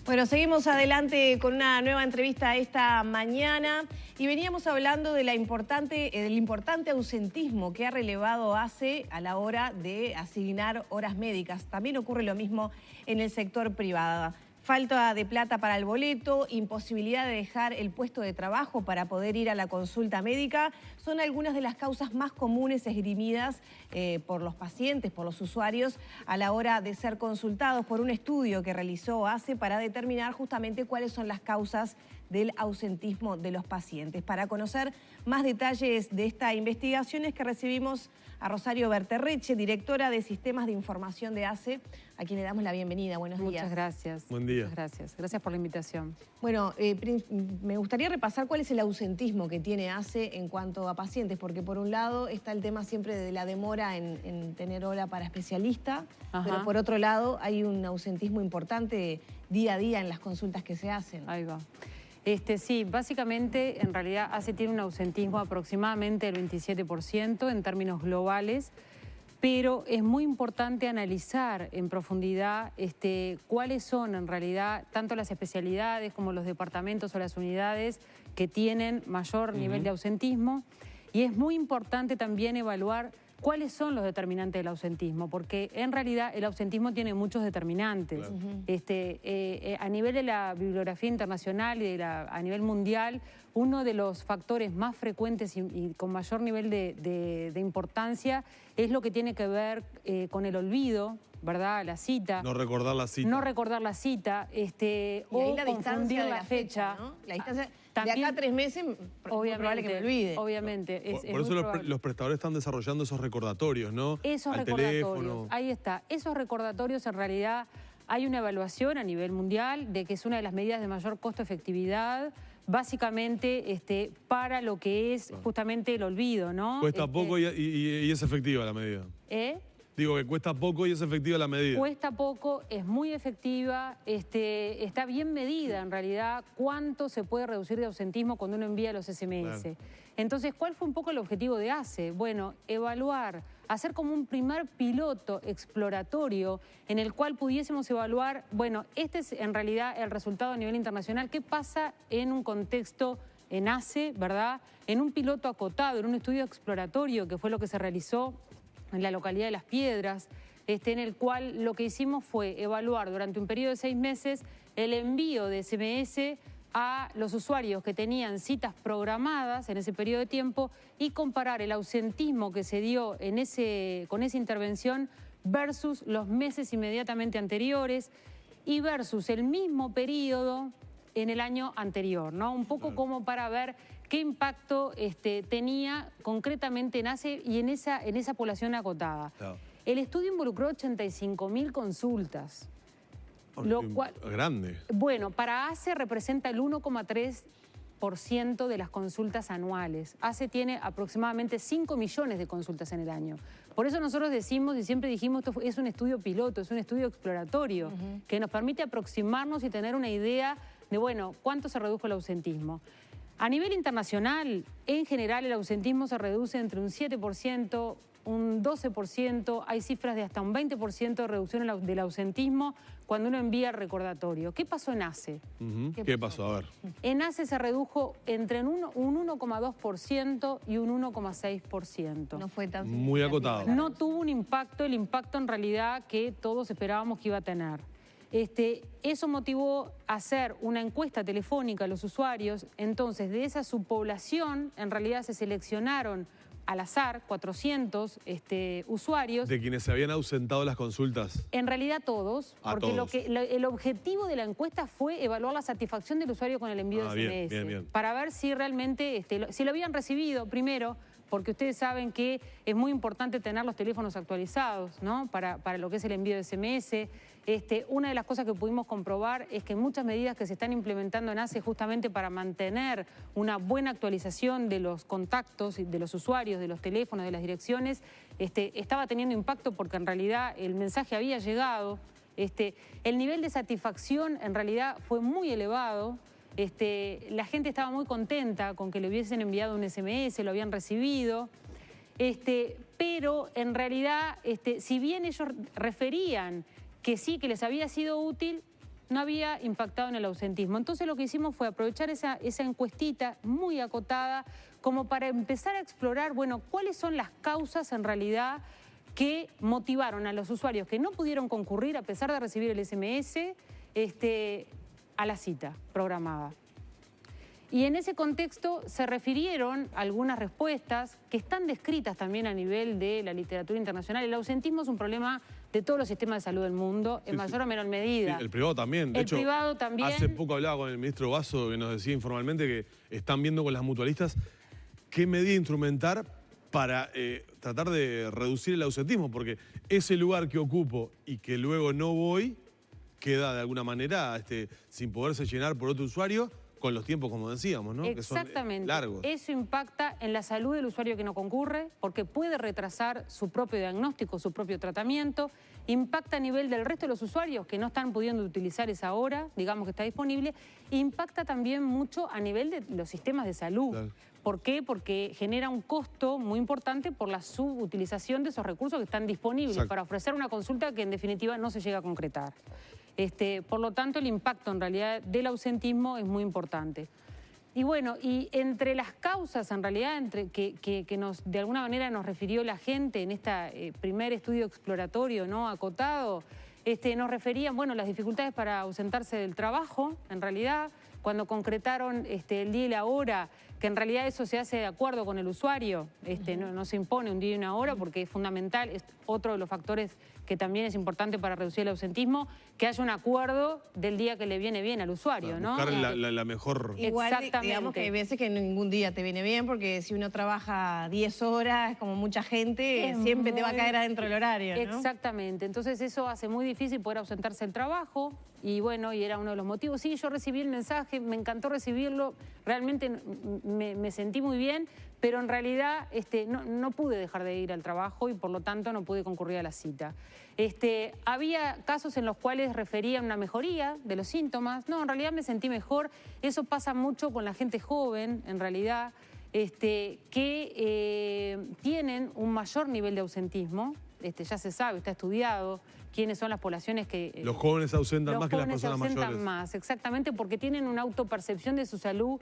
Bueno, seguimos adelante con una nueva entrevista esta mañana y veníamos hablando de del importante ausentismo que ha relevado ACE a la hora de asignar horas médicas. También ocurre lo mismo en el sector privado. Falta de plata para el boleto, imposibilidad de dejar el puesto de trabajo para poder ir a la consulta médica, son algunas de las causas más comunes esgrimidas por los pacientes, por los usuarios, a la hora de ser consultados por un estudio que realizó ACE para determinar justamente cuáles son las causas del ausentismo de los pacientes. Para conocer más detalles de esta investigación es que recibimos a Rosario Berterreche, directora de Sistemas de Información de ACE, a quien le damos la bienvenida. Buenos días. Muchas gracias. Buen día. Muchas gracias. Gracias por la invitación. Bueno, me gustaría repasar cuál es el ausentismo que tiene ACE en cuanto a pacientes, porque por un lado está el tema siempre de la demora en tener hora para especialista, pero por otro lado hay un ausentismo importante día a día en las consultas que se hacen. Ahí va. Sí, básicamente, en realidad, ACE tiene un ausentismo aproximadamente del 27% en términos globales, pero es muy importante analizar en profundidad cuáles son, en realidad, tanto las especialidades como los departamentos o las unidades que tienen mayor nivel de ausentismo. Y es muy importante también evaluar cuáles son los determinantes del ausentismo, porque en realidad el ausentismo tiene muchos determinantes. Claro. A nivel de la bibliografía internacional y a nivel mundial, uno de los factores más frecuentes y con mayor nivel de importancia es lo que tiene que ver con el olvido, ¿verdad? La cita. No recordar la cita. No recordar la cita, y o la confundir la fecha. ¿no? La distancia También, de acá a 3 meses, obviamente, es probable que me olvide. Obviamente. Por eso los prestadores están desarrollando esos recordatorios, ¿no? Esos recordatorios, ahí está. Esos recordatorios, en realidad, hay una evaluación a nivel mundial de que es una de las medidas de mayor costo-efectividad, básicamente para lo que es justamente el olvido, ¿no? Cuesta poco y es efectiva la medida. Digo que cuesta poco y es efectiva la medida. Cuesta poco, es muy efectiva, está bien medida en realidad cuánto se puede reducir de ausentismo cuando uno envía los SMS. Claro. Entonces, ¿cuál fue un poco el objetivo de ACE? Bueno, evaluar, hacer como un primer piloto exploratorio en el cual pudiésemos evaluar, bueno, este es en realidad el resultado a nivel internacional, ¿qué pasa en un contexto en ACE, ¿verdad? En un piloto acotado, en un estudio exploratorio que fue lo que se realizó en la localidad de Las Piedras, en el cual lo que hicimos fue evaluar durante un periodo de 6 meses el envío de SMS a los usuarios que tenían citas programadas en ese periodo de tiempo y comparar el ausentismo que se dio con esa intervención versus los meses inmediatamente anteriores y versus el mismo periodo en el año anterior, ¿no? Un poco como para ver qué impacto tenía concretamente en ACE y en esa población acotada. Claro. El estudio involucró 85.000 consultas. Lo cual, grande. Bueno, para ACE representa el 1,3% de las consultas anuales. ACE tiene aproximadamente 5 millones de consultas en el año. Por eso nosotros decimos y siempre dijimos, esto es un estudio piloto, es un estudio exploratorio, que nos permite aproximarnos y tener una idea de, bueno, cuánto se redujo el ausentismo. A nivel internacional, en general, el ausentismo se reduce entre un 7%, un 12%, hay cifras de hasta un 20% de reducción del ausentismo cuando uno envía recordatorio. ¿Qué pasó en ACE? ¿Qué pasó? A ver. En ACE se redujo entre un 1,2% y un 1,6%. No fue tan muy acotado. No tuvo un impacto, el impacto en realidad que todos esperábamos que iba a tener. Eso motivó a hacer una encuesta telefónica a los usuarios. Entonces, de esa subpoblación, en realidad se seleccionaron al azar 400 usuarios. ¿De quienes se habían ausentado las consultas? En realidad todos, porque todos. El objetivo de la encuesta fue evaluar la satisfacción del usuario con el envío de SMS. Bien. Para ver si realmente, si lo habían recibido primero, porque ustedes saben que es muy importante tener los teléfonos actualizados, ¿no? Para lo que es el envío de SMS. Una de las cosas que pudimos comprobar es que muchas medidas que se están implementando en ACE justamente para mantener una buena actualización de los contactos, de los usuarios, de los teléfonos, de las direcciones, estaba teniendo impacto porque en realidad el mensaje había llegado. El nivel de satisfacción en realidad fue muy elevado. La gente estaba muy contenta con que le hubiesen enviado un SMS, lo habían recibido. Pero en realidad, si bien ellos referían que sí, que les había sido útil, no había impactado en el ausentismo. Entonces lo que hicimos fue aprovechar esa encuestita muy acotada como para empezar a explorar, bueno, cuáles son las causas en realidad que motivaron a los usuarios que no pudieron concurrir a pesar de recibir el SMS a la cita programada. Y en ese contexto se refirieron algunas respuestas que están descritas también a nivel de la literatura internacional. El ausentismo es un problema de todos los sistemas de salud del mundo, en mayor o menor medida. Sí, el privado también. De hecho, privado también. Hace poco hablaba con el ministro Basso, que nos decía informalmente que están viendo con las mutualistas qué medida instrumentar para tratar de reducir el ausentismo, porque ese lugar que ocupo y que luego no voy queda de alguna manera sin poderse llenar por otro usuario, con los tiempos, como decíamos, ¿no? Exactamente. Que son largos. Eso impacta en la salud del usuario que no concurre, porque puede retrasar su propio diagnóstico, su propio tratamiento. Impacta a nivel del resto de los usuarios que no están pudiendo utilizar esa hora, digamos que está disponible. Impacta también mucho a nivel de los sistemas de salud. Claro. ¿Por qué? Porque genera un costo muy importante por la subutilización de esos recursos que están disponibles. Exacto. Para ofrecer una consulta que en definitiva no se llega a concretar. Por lo tanto, el impacto en realidad del ausentismo es muy importante. Y bueno, y entre las causas en realidad que de alguna manera nos refirió la gente en este primer estudio exploratorio, ¿no?, acotado, nos referían, bueno, las dificultades para ausentarse del trabajo, en realidad, cuando concretaron el día y la hora, que en realidad eso se hace de acuerdo con el usuario, no se impone un día y una hora porque es fundamental, es otro de los factores que también es importante para reducir el ausentismo, que haya un acuerdo del día que le viene bien al usuario, ¿no? Buscar la mejor... Igual, digamos que hay veces que ningún día te viene bien, porque si uno trabaja 10 horas, como mucha gente, siempre te va a caer adentro del horario, ¿no? Exactamente. Entonces eso hace muy difícil poder ausentarse del trabajo, y bueno, y era uno de los motivos. Sí, yo recibí el mensaje, me encantó recibirlo, realmente me sentí muy bien, pero en realidad no pude dejar de ir al trabajo y por lo tanto no pude concurrir a la cita. Había casos en los cuales referían una mejoría de los síntomas. No, en realidad me sentí mejor. Eso pasa mucho con la gente joven, en realidad, que tienen un mayor nivel de ausentismo. Ya se sabe, está estudiado quiénes son las poblaciones que... Los jóvenes se ausentan más que las personas mayores. Los jóvenes se ausentan más, exactamente, porque tienen una autopercepción de su salud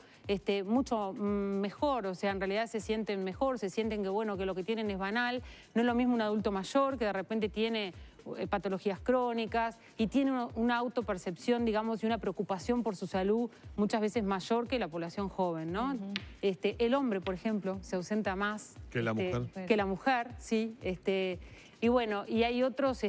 mucho mejor, o sea, en realidad se sienten mejor, se sienten que, bueno, que lo que tienen es banal. No es lo mismo un adulto mayor que de repente tiene patologías crónicas y tiene una autopercepción, digamos, y una preocupación por su salud muchas veces mayor que la población joven, ¿no? El hombre, por ejemplo, se ausenta más que la mujer. Que la mujer, sí. Y bueno, y hay otras,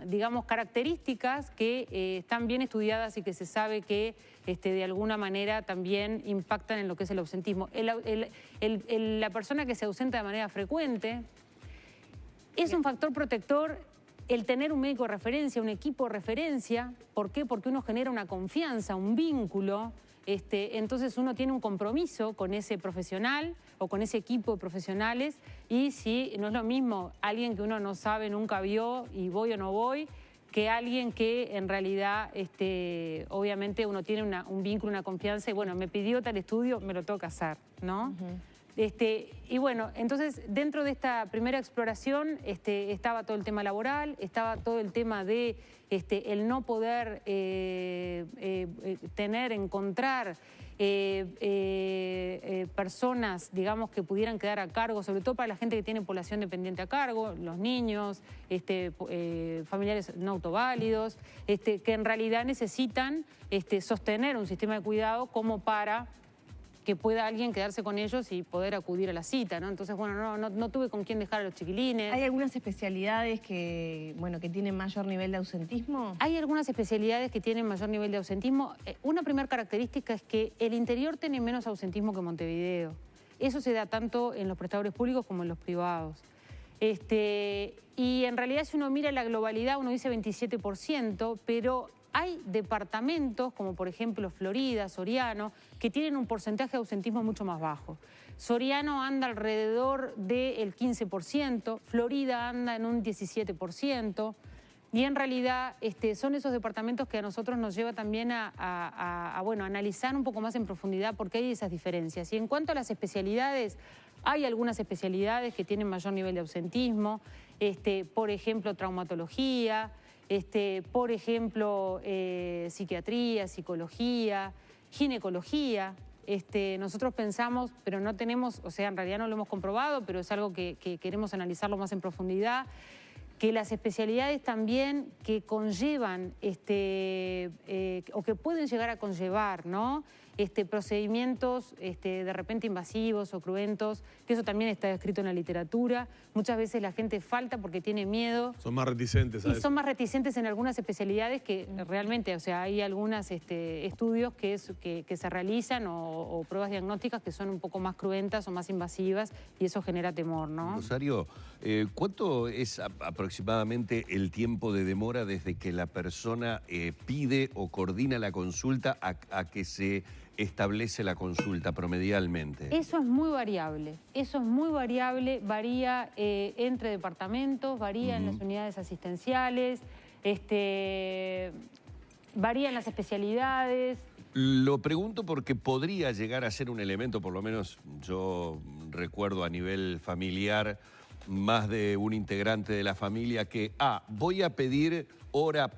digamos, características que están bien estudiadas y que se sabe que de alguna manera también impactan en lo que es el ausentismo. La persona que se ausenta de manera frecuente es un factor protector el tener un médico de referencia, un equipo de referencia. ¿Por qué? Porque uno genera una confianza, un vínculo. Entonces uno tiene un compromiso con ese profesional o con ese equipo de profesionales, y si no es lo mismo alguien que uno no sabe, nunca vio y voy o no voy, que alguien que en realidad obviamente uno tiene un vínculo, una confianza y bueno, me pidió tal estudio, me lo tengo que hacer, ¿no? Y bueno, entonces dentro de esta primera exploración estaba todo el tema laboral, estaba todo el tema de el no poder encontrar personas, digamos, que pudieran quedar a cargo, sobre todo para la gente que tiene población dependiente a cargo, los niños, familiares no autoválidos, que en realidad necesitan sostener un sistema de cuidado como para que pueda alguien quedarse con ellos y poder acudir a la cita, ¿no? Entonces, bueno, no tuve con quién dejar a los chiquilines. ¿Hay algunas especialidades que tienen mayor nivel de ausentismo? Hay algunas especialidades que tienen mayor nivel de ausentismo. Una primera característica es que el interior tiene menos ausentismo que Montevideo. Eso se da tanto en los prestadores públicos como en los privados. Y en realidad, si uno mira la globalidad, uno dice 27%, pero hay departamentos, como por ejemplo Florida, Soriano, que tienen un porcentaje de ausentismo mucho más bajo. Soriano anda alrededor del 15%, Florida anda en un 17%, y en realidad son esos departamentos que a nosotros nos lleva también a analizar un poco más en profundidad por qué hay esas diferencias. Y en cuanto a las especialidades, hay algunas especialidades que tienen mayor nivel de ausentismo, por ejemplo, traumatología, por ejemplo, psiquiatría, psicología, ginecología. Nosotros pensamos, pero no tenemos, o sea, en realidad no lo hemos comprobado, pero es algo que queremos analizarlo más en profundidad, que las especialidades también que conllevan o que pueden llegar a conllevar, ¿no? Procedimientos de repente invasivos o cruentos, que eso también está escrito en la literatura. Muchas veces la gente falta porque tiene miedo. Son más reticentes a eso. Y son más reticentes en algunas especialidades que realmente, o sea, hay algunos estudios que se realizan o pruebas diagnósticas que son un poco más cruentas o más invasivas y eso genera temor, ¿no? Rosario, ¿cuánto es aproximadamente el tiempo de demora desde que la persona pide o coordina la consulta a que se establece la consulta promedialmente? Eso es muy variable, varía entre departamentos, varía en las unidades asistenciales, varía en las especialidades. Lo pregunto porque podría llegar a ser un elemento, por lo menos yo recuerdo a nivel familiar, más de un integrante de la familia que, voy a pedir hora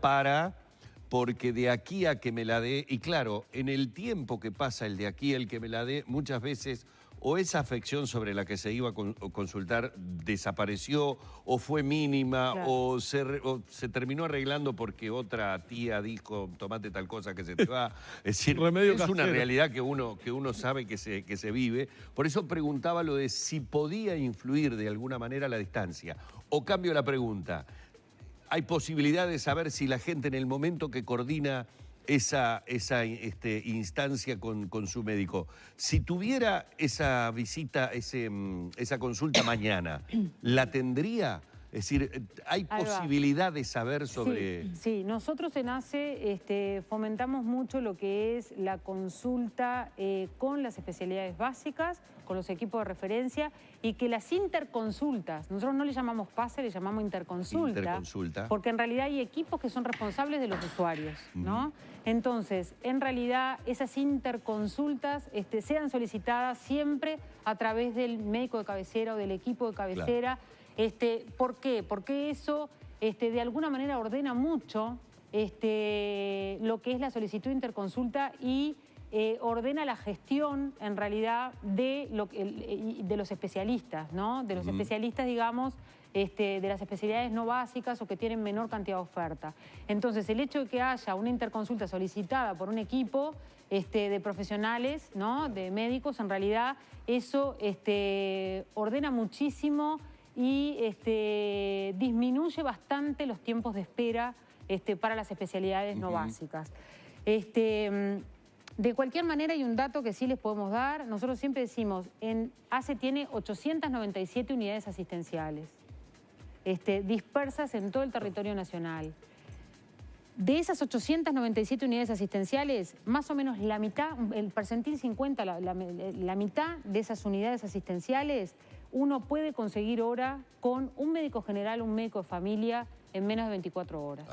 porque de aquí a que me la dé, y claro, en el tiempo que pasa el de aquí el que me la dé, muchas veces o esa afección sobre la que se iba a consultar desapareció o fue mínima, claro, o se terminó arreglando porque otra tía dijo, tomate tal cosa que se te va. Es decir, es una realidad que uno sabe que se vive. Por eso preguntaba lo de si podía influir de alguna manera la distancia. O cambio la pregunta, ¿hay posibilidad de saber si la gente en el momento que coordina esa instancia con su médico, si tuviera esa visita, esa consulta mañana, ¿la tendría? Es decir, ¿hay posibilidad de saber sobre...? Sí, nosotros en ACE fomentamos mucho lo que es la consulta con las especialidades básicas, con los equipos de referencia y que las interconsultas, nosotros no le llamamos PASE, le llamamos interconsulta, porque en realidad hay equipos que son responsables de los usuarios, ¿no? Entonces, en realidad esas interconsultas sean solicitadas siempre a través del médico de cabecera o del equipo de cabecera. Claro. ¿Por qué? Porque eso de alguna manera ordena mucho lo que es la solicitud de interconsulta y ordena la gestión, en realidad, de los especialistas, ¿no? De los especialistas, digamos, de las especialidades no básicas o que tienen menor cantidad de oferta. Entonces, el hecho de que haya una interconsulta solicitada por un equipo de profesionales, ¿no? De médicos, en realidad, eso ordena muchísimo y disminuye bastante los tiempos de espera para las especialidades no básicas. De cualquier manera hay un dato que sí les podemos dar. Nosotros siempre decimos, ACE tiene 897 unidades asistenciales dispersas en todo el territorio nacional. De esas 897 unidades asistenciales, más o menos la mitad, el percentil 50, la mitad de esas unidades asistenciales, uno puede conseguir hora con un médico general, un médico de familia, en menos de 24 horas.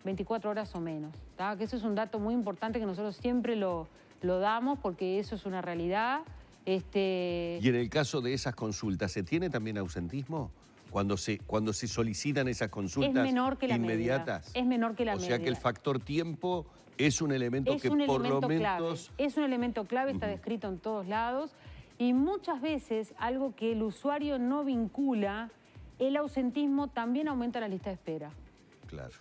24 horas o menos. ¿Tá? Que eso es un dato muy importante que nosotros siempre lo damos porque eso es una realidad. Y en el caso de esas consultas, ¿se tiene también ausentismo? Cuando se solicitan esas consultas inmediatas. Es menor que la media. O sea que el factor tiempo es un elemento que por lo menos... Es un elemento clave, está descrito en todos lados. Y muchas veces, algo que el usuario no vincula, el ausentismo también aumenta la lista de espera. Claro.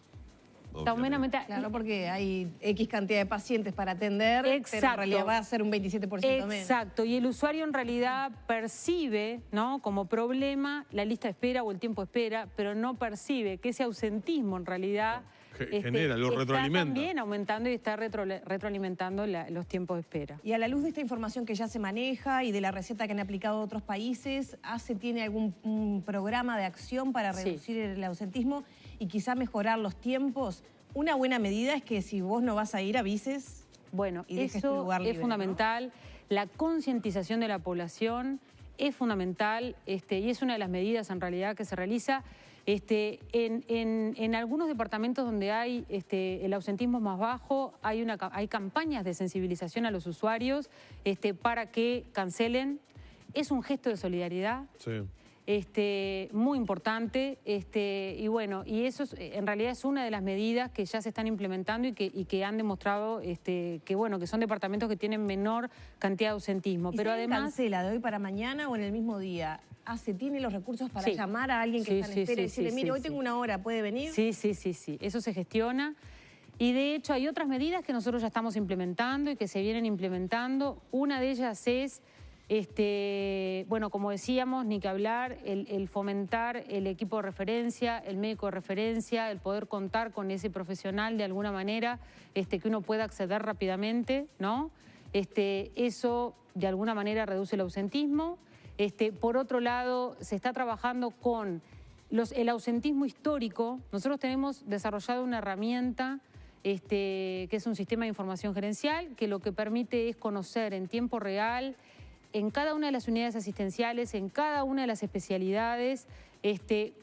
Claro, porque hay X cantidad de pacientes para atender, pero en realidad va a ser un 27% menos. Exacto, y el usuario en realidad percibe, ¿no?, como problema la lista de espera o el tiempo de espera, pero no percibe que ese ausentismo en realidad genera, lo retroalimenta. Está también aumentando y está retroalimentando los tiempos de espera. Y a la luz de esta información que ya se maneja y de la receta que han aplicado otros países, ¿ACE tiene algún programa de acción para reducir el ausentismo y quizá mejorar los tiempos? Una buena medida es que si vos no vas a ir, avises. Bueno, y dejes tu lugar libre, es fundamental. ¿No? La concientización de la población es fundamental y es una de las medidas en realidad que se realiza. En algunos departamentos donde hay el ausentismo más bajo, hay campañas de sensibilización a los usuarios para que cancelen. Es un gesto de solidaridad. Sí. muy importante, y bueno, y eso en realidad es una de las medidas que ya se están implementando y que han demostrado que bueno, que son departamentos que tienen menor cantidad de ausentismo. ¿Y pero si además cancela de hoy para mañana o en el mismo día? ¿Tiene los recursos para Sí. llamar a alguien que está en espera y decirle, mire, hoy sí. tengo una hora, ¿puede venir? Sí, eso se gestiona. Y de hecho hay otras medidas que nosotros ya estamos implementando y que se vienen implementando. Una de ellas es, bueno, como decíamos, ni que hablar, el fomentar el equipo de referencia, el médico de referencia, el poder contar con ese profesional de alguna manera, que uno pueda acceder rápidamente, ¿no? Eso de alguna manera reduce el ausentismo. Por otro lado, se está trabajando con el ausentismo histórico. Nosotros tenemos desarrollado una herramienta que es un sistema de información gerencial, que lo que permite es conocer en tiempo real, en cada una de las unidades asistenciales, en cada una de las especialidades,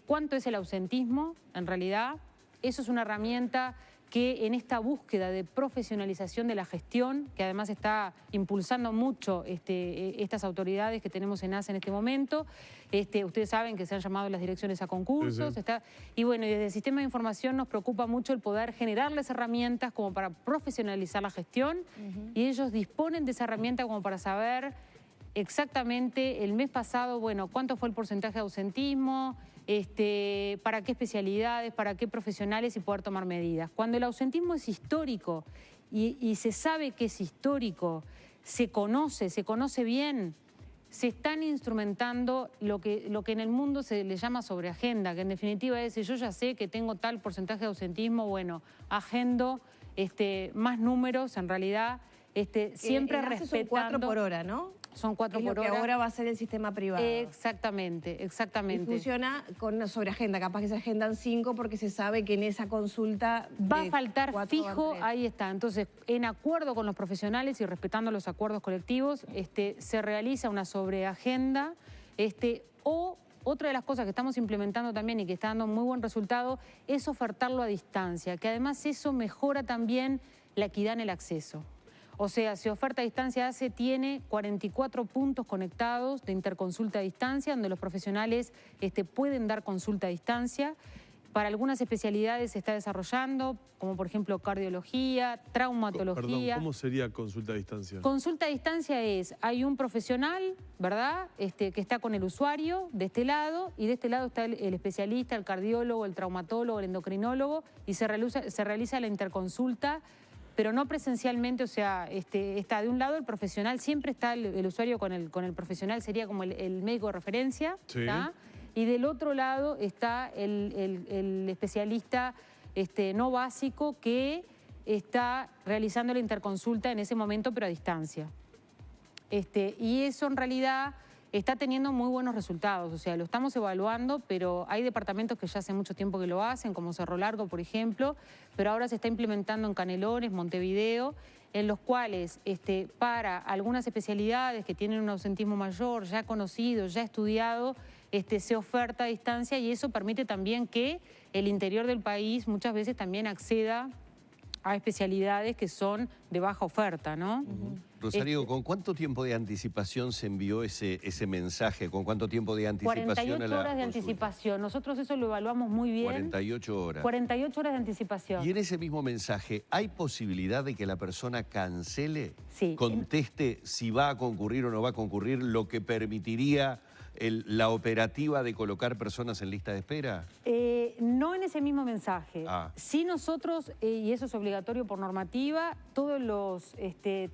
cuánto es el ausentismo en realidad. Eso es una herramienta que en esta búsqueda de profesionalización de la gestión, que además está impulsando mucho estas autoridades que tenemos en ACE en este momento, ustedes saben que se han llamado las direcciones a concursos, Sí. Y bueno, y desde el sistema de información nos preocupa mucho el poder generarles herramientas como para profesionalizar la gestión, y ellos disponen de esa herramienta como para saber exactamente el mes pasado, bueno, cuánto fue el porcentaje de ausentismo, para qué especialidades, para qué profesionales y poder tomar medidas. Cuando el ausentismo es histórico y se sabe que es histórico, se conoce bien, se están instrumentando lo que en el mundo se le llama sobreagenda, que en definitiva es, si yo ya sé que tengo tal porcentaje de ausentismo, bueno, agendo más números en realidad, siempre respetando... Son 4 por hora, ¿no? Son 4 por hora. Que ahora va a ser el sistema privado. Exactamente. Y funciona con una sobreagenda. Capaz que se agendan 5 porque se sabe que en esa consulta... Va a faltar 4 fijo, van 3. ahí está. Entonces, en acuerdo con los profesionales y respetando los acuerdos colectivos, se realiza una sobreagenda. O otra de las cosas que estamos implementando también y que está dando muy buen resultado es ofertarlo a distancia, que además eso mejora también la equidad en el acceso. O sea, si oferta a distancia ACE tiene 44 puntos conectados de interconsulta a distancia, donde los profesionales pueden dar consulta a distancia. Para algunas especialidades se está desarrollando, como por ejemplo cardiología, traumatología. Perdón, ¿cómo sería consulta a distancia? Consulta a distancia es, hay un profesional, ¿verdad?, que está con el usuario de este lado, y de este lado está el especialista, el cardiólogo, el traumatólogo, el endocrinólogo, y se realiza la interconsulta, pero no presencialmente. O sea, está de un lado el profesional, siempre está el usuario con el profesional, sería como el médico de referencia, Sí. ¿tá? Y del otro lado está el especialista no básico que está realizando la interconsulta en ese momento, pero a distancia. Y eso en realidad está teniendo muy buenos resultados. O sea, lo estamos evaluando, pero hay departamentos que ya hace mucho tiempo que lo hacen, como Cerro Largo, por ejemplo, pero ahora se está implementando en Canelones, Montevideo, en los cuales para algunas especialidades que tienen un ausentismo mayor, ya conocido, ya estudiado, se oferta a distancia, y eso permite también que el interior del país muchas veces también acceda a especialidades que son de baja oferta, ¿no? Rosario, ¿con cuánto tiempo de anticipación se envió ese mensaje? ¿Con cuánto tiempo de anticipación 48 a la horas de consulta? anticipación. Nosotros eso lo evaluamos muy bien. 48 horas. 48 horas de anticipación. Y en ese mismo mensaje, ¿hay posibilidad de que la persona cancele? Sí. Conteste si va a concurrir o no va a concurrir, lo que permitiría la operativa de colocar personas en lista de espera? No en ese mismo mensaje. Sí nosotros, y eso es obligatorio por normativa, todos los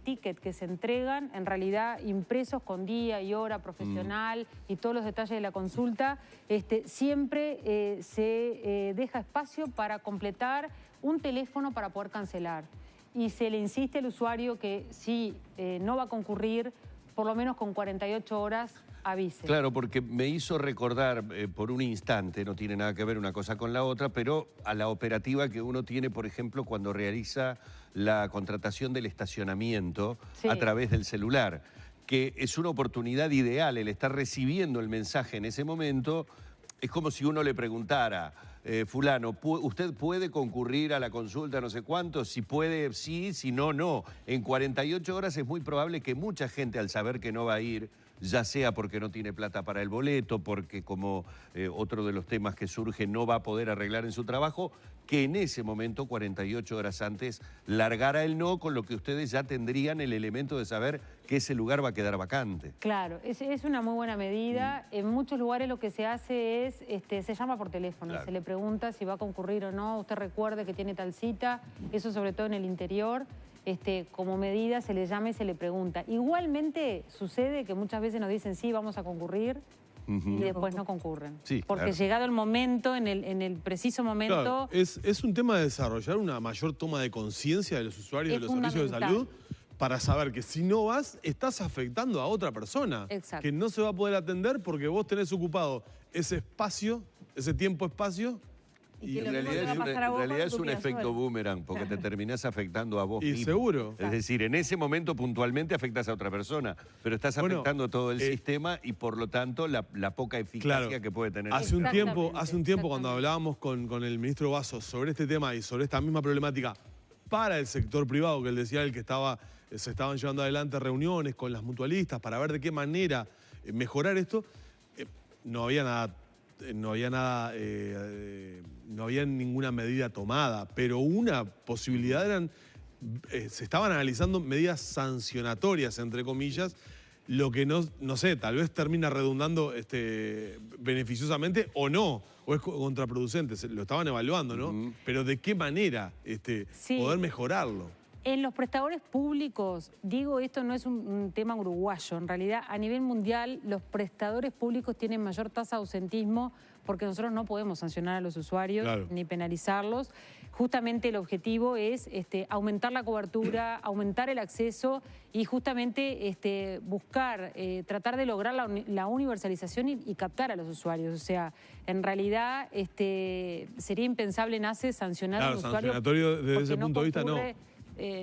tickets que se entregan, en realidad impresos con día y hora profesional y todos los detalles de la consulta, siempre se deja espacio para completar un teléfono para poder cancelar. Y se le insiste al usuario que si no va a concurrir, por lo menos con 48 horas, avise. Claro, porque me hizo recordar por un instante, no tiene nada que ver una cosa con la otra, pero a la operativa que uno tiene, por ejemplo, cuando realiza la contratación del estacionamiento a través del celular, que es una oportunidad ideal el estar recibiendo el mensaje en ese momento. Es como si uno le preguntara, fulano, ¿usted puede concurrir a la consulta no sé cuánto? Si puede, sí, si no, no. En 48 horas es muy probable que mucha gente, al saber que no va a ir, ya sea porque no tiene plata para el boleto, porque como otro de los temas que surge no va a poder arreglar en su trabajo, que en ese momento, 48 horas antes, largara el no, con lo que ustedes ya tendrían el elemento de saber que ese lugar va a quedar vacante. Claro, es una muy buena medida. En muchos lugares lo que se hace es, se llama por teléfono, Claro. Se le pregunta si va a concurrir o no, usted recuerde que tiene tal cita, eso sobre todo en el interior. Como medida se le llama y se le pregunta. Igualmente sucede que muchas veces nos dicen sí, vamos a concurrir y después no concurren. Sí, porque claro. llegado el momento, en el preciso momento... Claro, es un tema de desarrollar una mayor toma de conciencia de los usuarios Es de los servicios de fundamental. salud para saber que si no vas, estás afectando a otra persona. Exacto. Que no se va a poder atender porque vos tenés ocupado ese espacio, ese tiempo-espacio. Y que En lo mismo realidad, te va a pasar a vos cuando es tú un quieras efecto solo. boomerang, porque te terminás afectando a vos Y mismo. seguro. Es decir, en ese momento puntualmente afectas a otra persona, pero estás afectando todo el sistema y por lo tanto la poca eficacia Claro, que puede tener. hace un tiempo cuando exactamente. hablábamos con el ministro Basso sobre este tema y sobre esta misma problemática para el sector privado, que él decía que se estaban llevando adelante reuniones con las mutualistas para ver de qué manera mejorar esto, no había ninguna medida tomada, pero una posibilidad se estaban analizando medidas sancionatorias, entre comillas, lo que no sé, tal vez termina redundando beneficiosamente o no, o es contraproducente, lo estaban evaluando, ¿no? Pero ¿de qué manera Sí. poder mejorarlo? En los prestadores públicos, digo, esto no es un tema uruguayo, en realidad a nivel mundial los prestadores públicos tienen mayor tasa de ausentismo porque nosotros no podemos sancionar a los usuarios ni penalizarlos. Justamente el objetivo es aumentar la cobertura, aumentar el acceso y justamente buscar, tratar de lograr la universalización y captar a los usuarios. O sea, en realidad sería impensable en ACE sancionar a un usuario. Sancionatorio desde porque ese punto de vista no.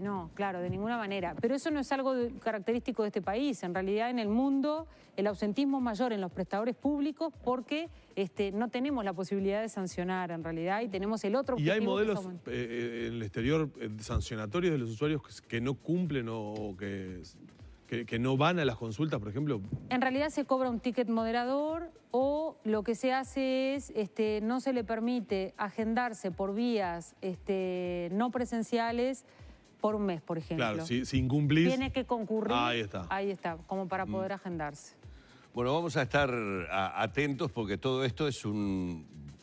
No, claro, de ninguna manera. Pero eso no es algo característico de este país. En realidad, en el mundo, el ausentismo es mayor en los prestadores públicos porque no tenemos la posibilidad de sancionar, en realidad, y tenemos el otro objetivo. ¿Y hay modelos en el exterior sancionatorios de los usuarios que no cumplen o que no van a las consultas, por ejemplo? En realidad se cobra un ticket moderador o lo que se hace es, no se le permite agendarse por vías no presenciales por un mes, por ejemplo. Claro, si incumplís... Tiene que concurrir. Ahí está. Como para poder agendarse. Bueno, vamos a estar atentos porque todo esto es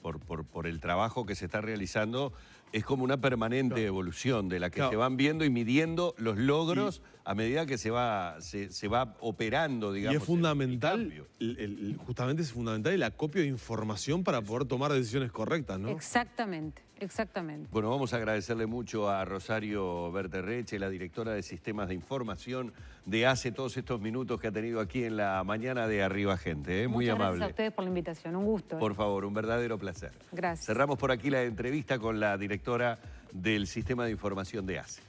por el trabajo que se está realizando, es como una permanente evolución de la que se van viendo y midiendo los logros a medida que se va operando, digamos. Y es fundamental, justamente es fundamental el acopio de información para poder tomar decisiones correctas, ¿no? Exactamente, exactamente. Bueno, vamos a agradecerle mucho a Rosario Berterreche, la directora de Sistemas de Información de ACE, todos estos minutos que ha tenido aquí en la mañana de Arriba Gente. Muy Muchas amable. gracias a ustedes por la invitación, un gusto. Por favor, un verdadero placer. Gracias. Cerramos por aquí la entrevista con la directora del Sistema de Información de ACE.